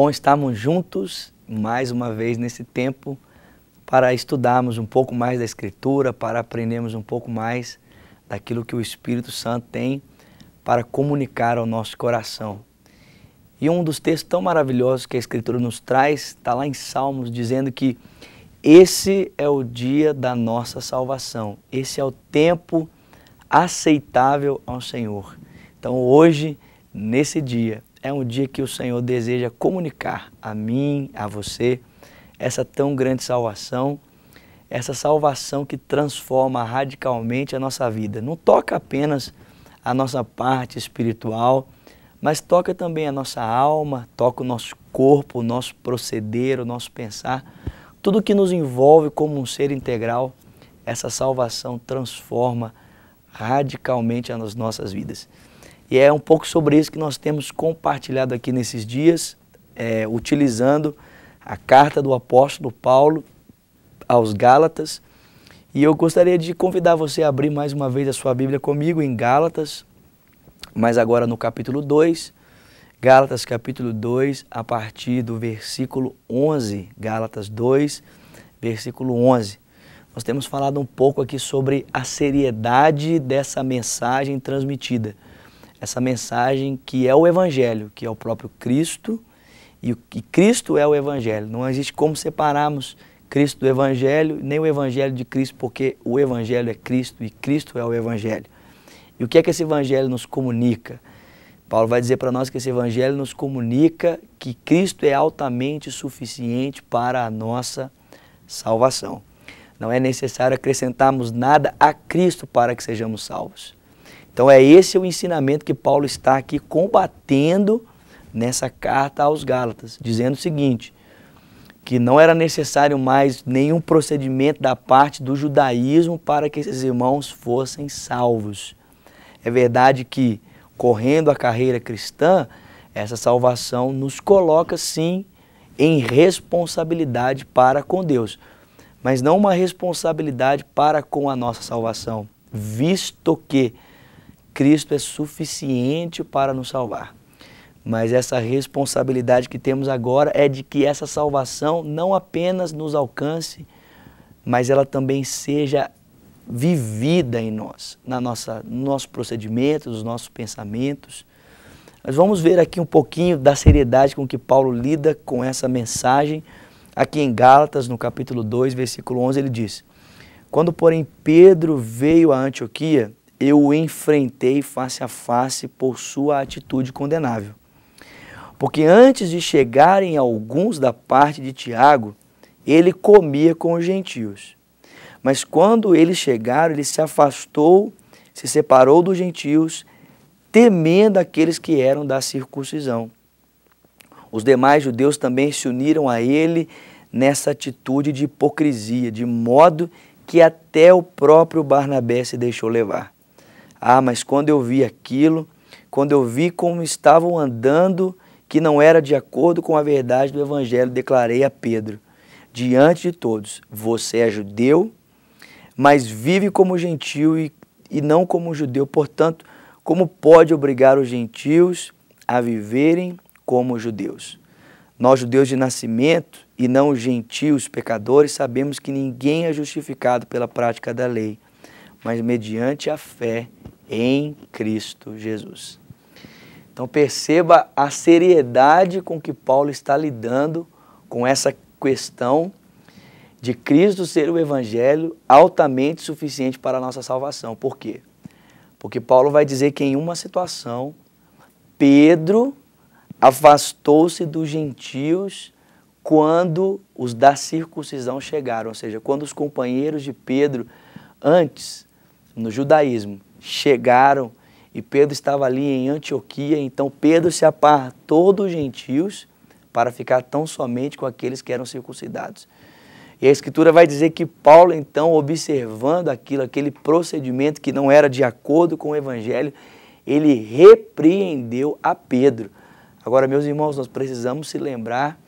bom estarmos juntos mais uma vez nesse tempo para estudarmos um pouco mais da Escritura, para aprendermos um pouco mais daquilo que o Espírito Santo tem para comunicar ao nosso coração. E um dos textos tão maravilhosos que a Escritura nos traz está lá em Salmos, dizendo que esse é o dia da nossa salvação, esse é o tempo aceitável ao Senhor. Então hoje, nesse dia, é um dia que o Senhor deseja comunicar a mim, a você, essa tão grande salvação, essa salvação que transforma radicalmente a nossa vida. Não toca apenas a nossa parte espiritual, mas toca também a nossa alma, toca o nosso corpo, o nosso proceder, o nosso pensar. Tudo que nos envolve como um ser integral, essa salvação transforma radicalmente as nossas vidas. E é um pouco sobre isso que nós temos compartilhado aqui nesses dias, utilizando a carta do apóstolo Paulo aos Gálatas. E eu gostaria de convidar você a abrir mais uma vez a sua Bíblia comigo em Gálatas, mas agora no capítulo 2, Gálatas capítulo 2, a partir do versículo 11, Gálatas 2, versículo 11. Nós temos falado um pouco aqui sobre a seriedade dessa mensagem transmitida. Essa mensagem que é o Evangelho, que é o próprio Cristo, e Cristo é o Evangelho. Não existe como separarmos Cristo do Evangelho, nem o Evangelho de Cristo, porque o Evangelho é Cristo e Cristo é o Evangelho. E o que é que esse Evangelho nos comunica? Paulo vai dizer para nós que esse Evangelho nos comunica que Cristo é altamente suficiente para a nossa salvação. Não é necessário acrescentarmos nada a Cristo para que sejamos salvos. Então é esse o ensinamento que Paulo está aqui combatendo nessa carta aos Gálatas, dizendo o seguinte, que não era necessário mais nenhum procedimento da parte do judaísmo para que esses irmãos fossem salvos. É verdade que, correndo a carreira cristã, essa salvação nos coloca, sim, em responsabilidade para com Deus, mas não uma responsabilidade para com a nossa salvação, visto que Cristo é suficiente para nos salvar. Mas essa responsabilidade que temos agora é de que essa salvação não apenas nos alcance, mas ela também seja vivida em nós, no nosso procedimento, nos nossos pensamentos. Nós vamos ver aqui um pouquinho da seriedade com que Paulo lida com essa mensagem. Aqui em Gálatas, no capítulo 2, versículo 11, ele diz: quando, porém, Pedro veio a Antioquia, eu o enfrentei face a face por sua atitude condenável. Porque antes de chegarem alguns da parte de Tiago, ele comia com os gentios. Mas quando eles chegaram, ele se afastou, se separou dos gentios, temendo aqueles que eram da circuncisão. Os demais judeus também se uniram a ele nessa atitude de hipocrisia, de modo que até o próprio Barnabé se deixou levar. Ah, mas quando eu vi aquilo, quando eu vi como estavam andando, que não era de acordo com a verdade do Evangelho, declarei a Pedro, diante de todos: você é judeu, mas vive como gentio e não como judeu. Portanto, como pode obrigar os gentios a viverem como judeus? Nós, judeus de nascimento, e não os gentios pecadores, sabemos que ninguém é justificado pela prática da lei, mas mediante a fé em Cristo Jesus. Então perceba a seriedade com que Paulo está lidando com essa questão de Cristo ser o Evangelho altamente suficiente para a nossa salvação. Por quê? Porque Paulo vai dizer que em uma situação, Pedro afastou-se dos gentios quando os da circuncisão chegaram, ou seja, quando os companheiros de Pedro antes, no judaísmo, chegaram e Pedro estava ali em Antioquia, então Pedro se apartou dos gentios para ficar tão somente com aqueles que eram circuncidados. E a Escritura vai dizer que Paulo, então, observando aquele procedimento que não era de acordo com o Evangelho, ele repreendeu a Pedro. Agora, meus irmãos, nós precisamos se lembrar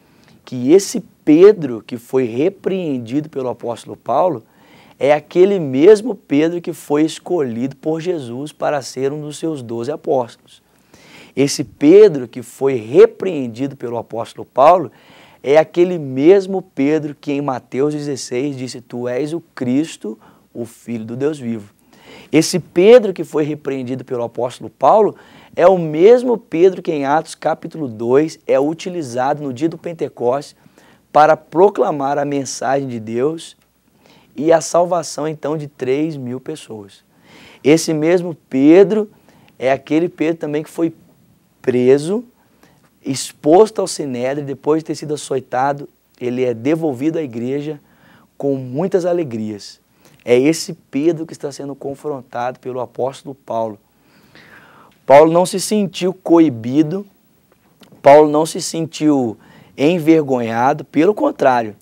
que esse Pedro que foi repreendido pelo apóstolo Paulo é aquele mesmo Pedro que foi escolhido por Jesus para ser um dos seus 12 apóstolos. Esse Pedro que foi repreendido pelo apóstolo Paulo é aquele mesmo Pedro que em Mateus 16 disse: Tu és o Cristo, o Filho do Deus vivo. Esse Pedro que foi repreendido pelo apóstolo Paulo é o mesmo Pedro que em Atos capítulo 2 é utilizado no dia do Pentecostes para proclamar a mensagem de Deus e a salvação então de 3.000 pessoas. Esse mesmo Pedro é aquele Pedro também que foi preso, exposto ao sinédrio, depois de ter sido açoitado, ele é devolvido à igreja com muitas alegrias. É esse Pedro que está sendo confrontado pelo apóstolo Paulo. Paulo não se sentiu coibido, Paulo não se sentiu envergonhado, pelo contrário,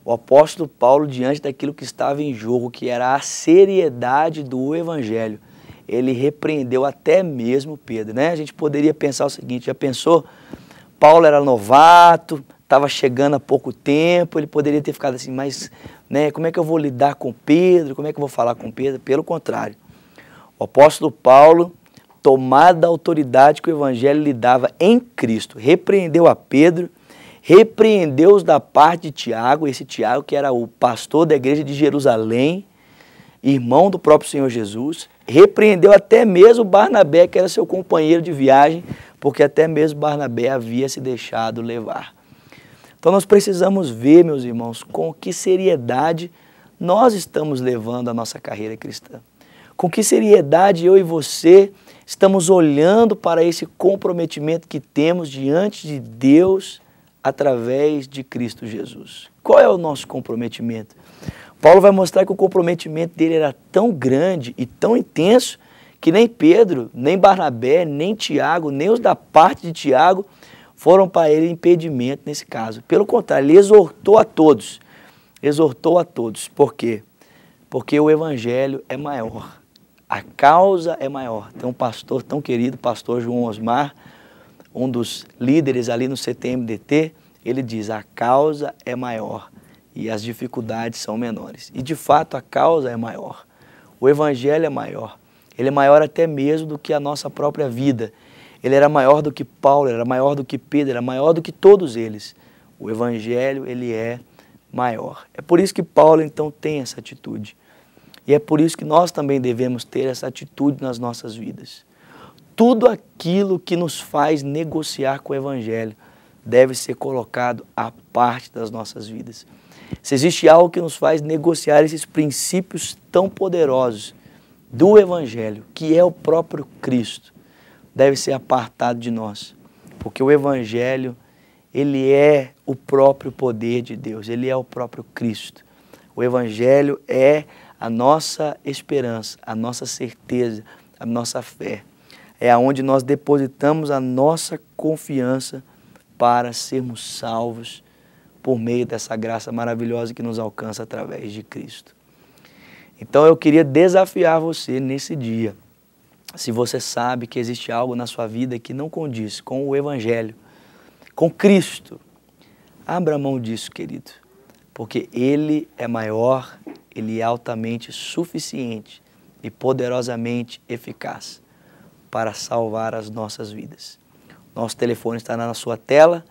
o apóstolo Paulo, diante daquilo que estava em jogo, que era a seriedade do evangelho, ele repreendeu até mesmo Pedro, né? A gente poderia pensar o seguinte: já pensou? Paulo era novato, estava chegando há pouco tempo, ele poderia ter ficado assim, mas né, como é que eu vou lidar com Pedro? Como é que eu vou falar com Pedro? Pelo contrário, o apóstolo Paulo, tomado da autoridade que o evangelho lhe dava em Cristo, repreendeu a Pedro, repreendeu-os da parte de Tiago, esse Tiago que era o pastor da igreja de Jerusalém, irmão do próprio Senhor Jesus, repreendeu até mesmo Barnabé, que era seu companheiro de viagem, porque até mesmo Barnabé havia se deixado levar. Então nós precisamos ver, meus irmãos, com que seriedade nós estamos levando a nossa carreira cristã. Com que seriedade eu e você estamos olhando para esse comprometimento que temos diante de Deus através de Cristo Jesus. Qual é o nosso comprometimento? Paulo vai mostrar que o comprometimento dele era tão grande e tão intenso que nem Pedro, nem Barnabé, nem Tiago, nem os da parte de Tiago foram para ele impedimento nesse caso. Pelo contrário, ele exortou a todos. Exortou a todos. Por quê? Porque o evangelho é maior. A causa é maior. Tem um pastor tão querido, pastor João Osmar, um dos líderes ali no CTMDT, ele diz: a causa é maior e as dificuldades são menores. E de fato a causa é maior. O evangelho é maior. Ele é maior até mesmo do que a nossa própria vida. Ele era maior do que Paulo, ele era maior do que Pedro, era maior do que todos eles. O evangelho, ele é maior. É por isso que Paulo então tem essa atitude. E é por isso que nós também devemos ter essa atitude nas nossas vidas. Tudo aquilo que nos faz negociar com o evangelho deve ser colocado à parte das nossas vidas. Se existe algo que nos faz negociar esses princípios tão poderosos do evangelho, que é o próprio Cristo, deve ser apartado de nós, porque o evangelho, ele é o próprio poder de Deus, ele é o próprio Cristo. O evangelho é a nossa esperança, a nossa certeza, a nossa fé. É aonde nós depositamos a nossa confiança para sermos salvos por meio dessa graça maravilhosa que nos alcança através de Cristo. Então eu queria desafiar você nesse dia, se você sabe que existe algo na sua vida que não condiz com o evangelho, com Cristo, abra mão disso, querido, porque Ele é maior, Ele é altamente suficiente e poderosamente eficaz para salvar as nossas vidas. Nosso telefone está na sua tela,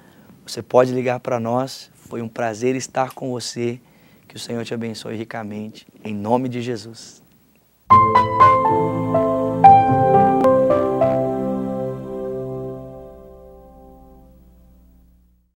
você pode ligar para nós. Foi um prazer estar com você, que o Senhor te abençoe ricamente, em nome de Jesus.